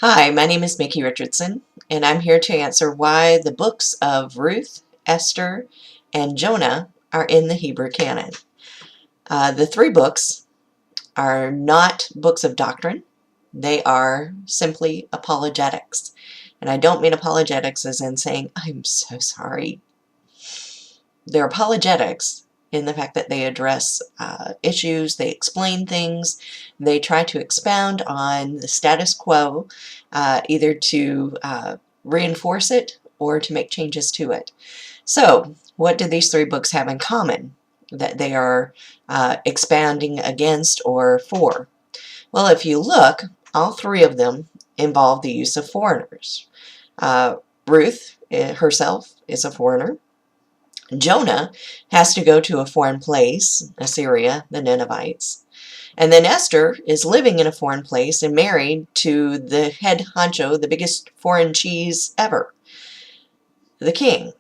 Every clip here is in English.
Hi, my name is Mickey Richardson, and I'm here to answer why the books of Ruth, Esther, and Jonah are in the Hebrew canon. The three books are not books of doctrine. They are simply apologetics. And I don't mean apologetics as in saying, I'm so sorry. They're apologetics in the fact that they address issues, they explain things, they try to expound on the status quo, either to reinforce it or to make changes to it. So, what do these three books have in common that they are expounding against or for? Well, if you look, all three of them involve the use of foreigners. Ruth herself is a foreigner. Jonah has to go to a foreign place, Assyria, the Ninevites. And then Esther is living in a foreign place and married to the head honcho, the biggest foreign cheese ever, the king.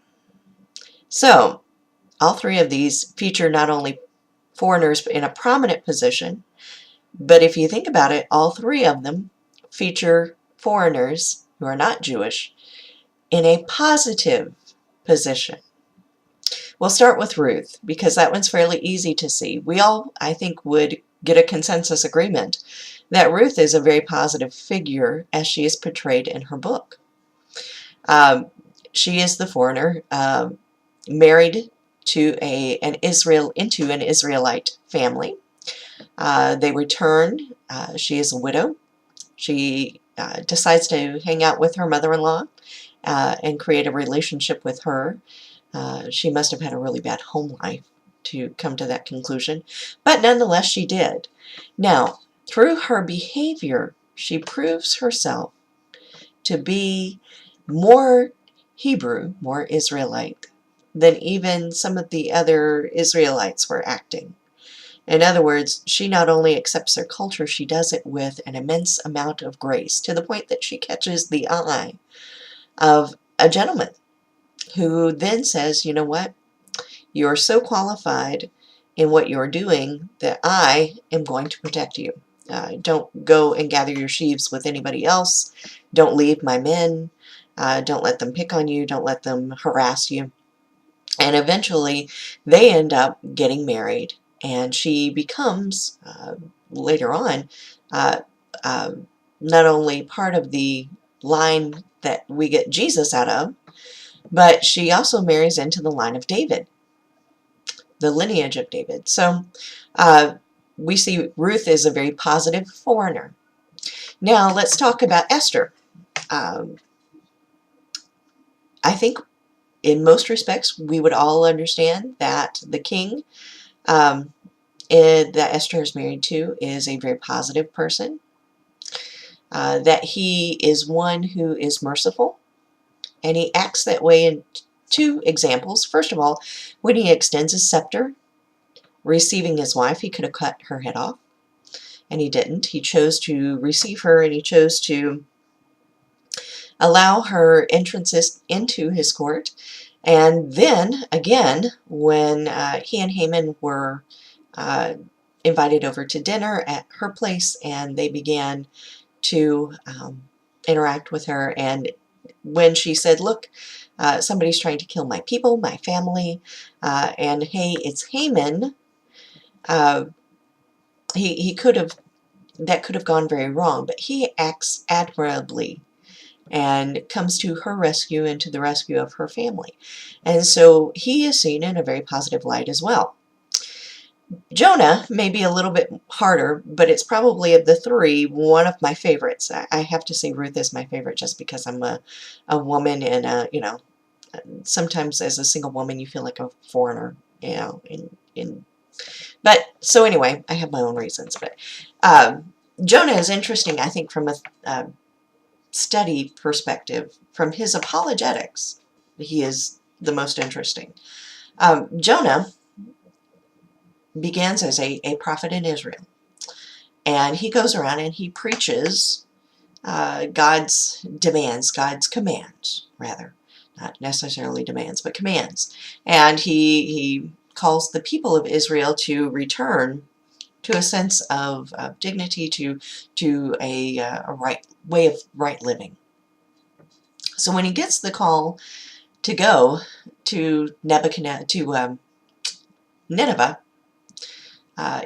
So, all three of these feature not only foreigners in a prominent position, but if you think about it, all three of them feature foreigners who are not Jewish in a positive position. We'll start with Ruth, because that one's fairly easy to see. We all, I think, would get a consensus agreement that Ruth is a very positive figure as she is portrayed in her book. She is the foreigner, married to an Israelite family. They return. She is a widow. She decides to hang out with her mother-in-law and create a relationship with her. She must have had a really bad home life to come to that conclusion, but nonetheless she did. Now, through her behavior, she proves herself to be more Hebrew, more Israelite, than even some of the other Israelites were acting. In other words, she not only accepts their culture, she does it with an immense amount of grace, to the point that she catches the eye of a gentleman who then says, you know what, you're so qualified in what you're doing that I am going to protect you. Don't go and gather your sheaves with anybody else. Don't leave my men. Don't let them pick on you. Don't let them harass you. And eventually they end up getting married, and she becomes, later on, uh, uh, not only part of the line that we get Jesus out of, but she also marries into the line of David, the lineage of David. So we see Ruth is a very positive foreigner. Now let's talk about Esther. Um, I think in most respects we would all understand that the king that Esther is married to is a very positive person, that he is one who is merciful, and he acts that way in two examples. First of all, when he extends his scepter, receiving his wife, he could have cut her head off, and he didn't. He chose to receive her, and he chose to allow her entrances into his court. And then, again, when he and Haman were invited over to dinner at her place, and they began to interact with her, and when she said, look, somebody's trying to kill my people, my family, and hey, it's Haman, he could have, that could have gone very wrong, but he acts admirably and comes to her rescue and to the rescue of her family. And so he is seen in a very positive light as well. Jonah may be a little bit harder, but it's probably of the three one of my favorites. I have to say Ruth is my favorite just because I'm a woman, and you know, sometimes as a single woman you feel like a foreigner, you know, but so anyway, I have my own reasons. But Jonah is interesting, I think, from a study perspective. From his apologetics, he is the most interesting. Jonah begins as a prophet in Israel, and he goes around and he preaches God's demands, God's commands, rather, not necessarily demands, but commands. And he calls the people of Israel to return to a sense of dignity, to a right way of right living. So when he gets the call to go to Nineveh,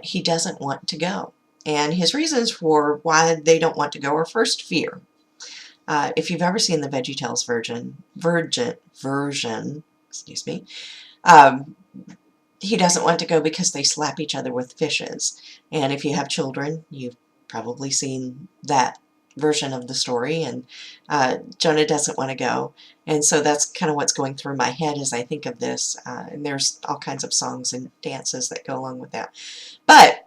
he doesn't want to go. And his reasons for why they don't want to go are first fear. If you've ever seen the VeggieTales version, excuse me, um, he doesn't want to go because they slap each other with fishes. And if you have children, you've probably seen that version of the story, and Jonah doesn't want to go. And so that's kind of what's going through my head as I think of this. And there's all kinds of songs and dances that go along with that. But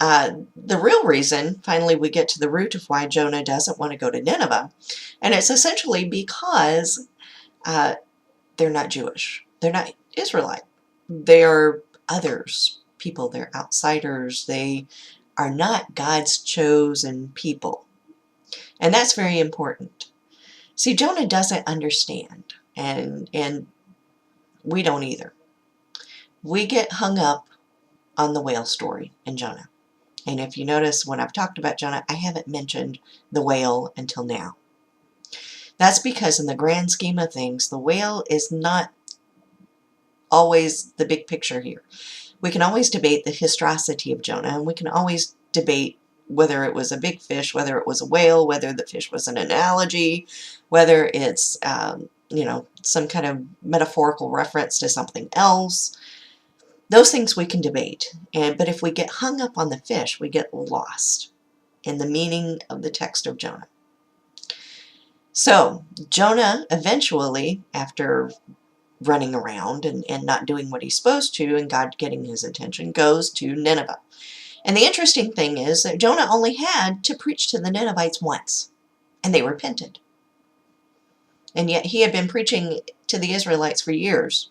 the real reason, finally we get to the root of why Jonah doesn't want to go to Nineveh, and it's essentially because they're not Jewish. They're not Israelite. They are others people. They're outsiders. They are not God's chosen people. And that's very important. See, Jonah doesn't understand, and we don't either. We get hung up on the whale story in Jonah. And if you notice, when I've talked about Jonah, I haven't mentioned the whale until now. That's because in the grand scheme of things, the whale is not always the big picture here. We can always debate the historicity of Jonah, and we can always debate whether it was a big fish, whether it was a whale, whether the fish was an analogy, whether it's some kind of metaphorical reference to something else. Those things we can debate, but if we get hung up on the fish, we get lost in the meaning of the text of Jonah. So Jonah eventually, after running around and not doing what he's supposed to, and God getting his attention, goes to Nineveh. And the interesting thing is that Jonah only had to preach to the Ninevites once, and they repented. And yet he had been preaching to the Israelites for years,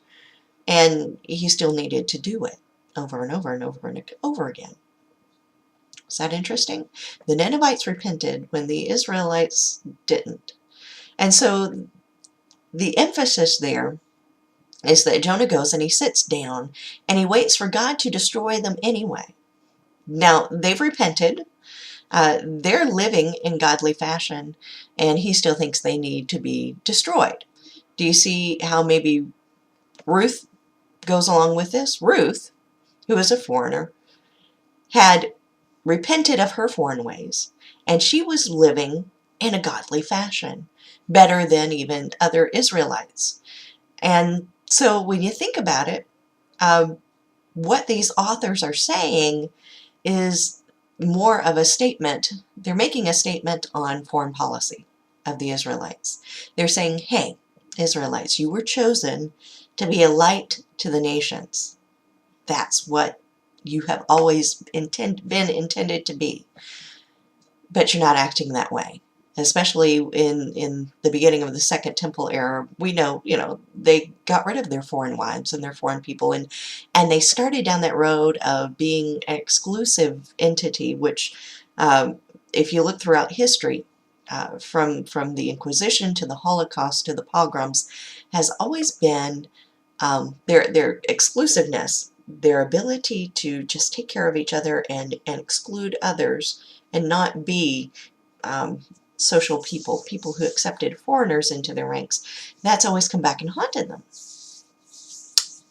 and he still needed to do it over and over and over and over again. Is that interesting? The Ninevites repented when the Israelites didn't. And so the emphasis there is that Jonah goes and he sits down and he waits for God to destroy them anyway. Now, they've repented. They're living in godly fashion, and he still thinks they need to be destroyed. Do you see how maybe Ruth goes along with this? Ruth, who is a foreigner, had repented of her foreign ways, and she was living in a godly fashion, better than even other Israelites. And so when you think about it, what these authors are saying is more of a statement. They're making a statement on foreign policy of the Israelites. They're saying, hey, Israelites, you were chosen to be a light to the nations. That's what you have always been intended to be. But you're not acting that way. Especially in the beginning of the Second Temple era, we know, they got rid of their foreign wives and their foreign people, and they started down that road of being an exclusive entity, which, if you look throughout history, from the Inquisition to the Holocaust to the pogroms, has always been their exclusiveness, their ability to just take care of each other and exclude others and not be social people who accepted foreigners into their ranks. That's always come back and haunted them.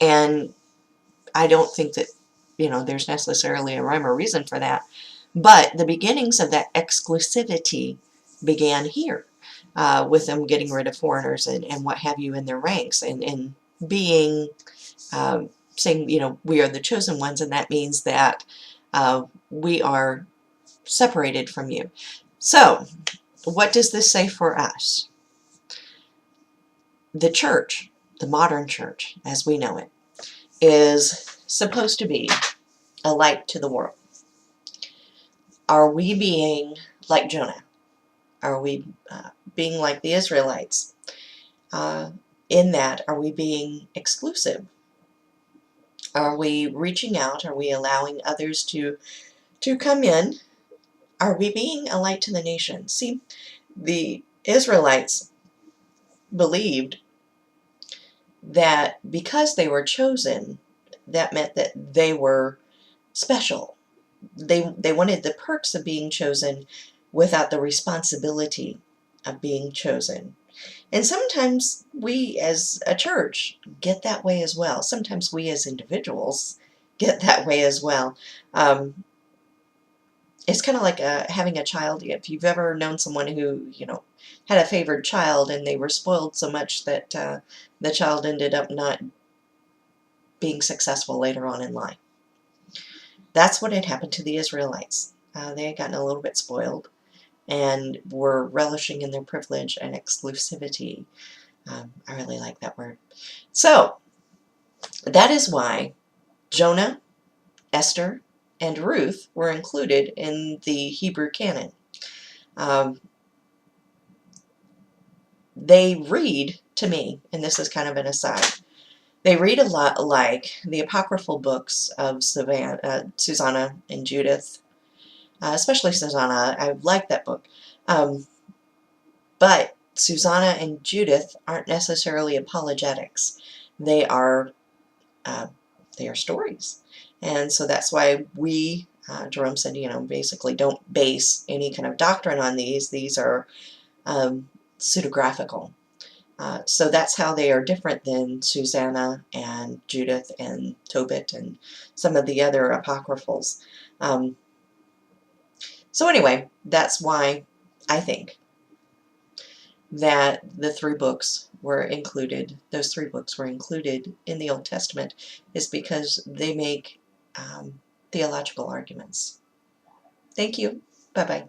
And I don't think that, there's necessarily a rhyme or reason for that. But the beginnings of that exclusivity began here, with them getting rid of foreigners and what have you in their ranks, and being, saying, we are the chosen ones, and that means that we are separated from you. So, what does this say for us? The church, the modern church, as we know it, is supposed to be a light to the world. Are we being like Jonah? Are we being like the Israelites? In that, are we being exclusive? Are we reaching out? Are we allowing others to come in? Are we being a light to the nation? See, the Israelites believed that because they were chosen, that meant that they were special. they wanted the perks of being chosen without the responsibility of being chosen. And sometimes we as a church get that way as well. Sometimes we as individuals get that way as well. It's kind of like having a child. If you've ever known someone who, had a favored child and they were spoiled so much that the child ended up not being successful later on in life. That's what had happened to the Israelites. They had gotten a little bit spoiled and were relishing in their privilege and exclusivity. I really like that word. So, that is why Jonah, Esther, and Ruth were included in the Hebrew canon. They read, to me, and this is kind of an aside, they read a lot like the apocryphal books of Susanna and Judith, especially Susanna. I like that book. But Susanna and Judith aren't necessarily apologetics. They are stories. And so that's why we, Jerome said, basically don't base any kind of doctrine on these. These are pseudographical. So that's how they are different than Susanna and Judith and Tobit and some of the other apocryphals. So anyway, that's why I think that those 3 books were included in the Old Testament, is because they make theological arguments. Thank you. Bye-bye.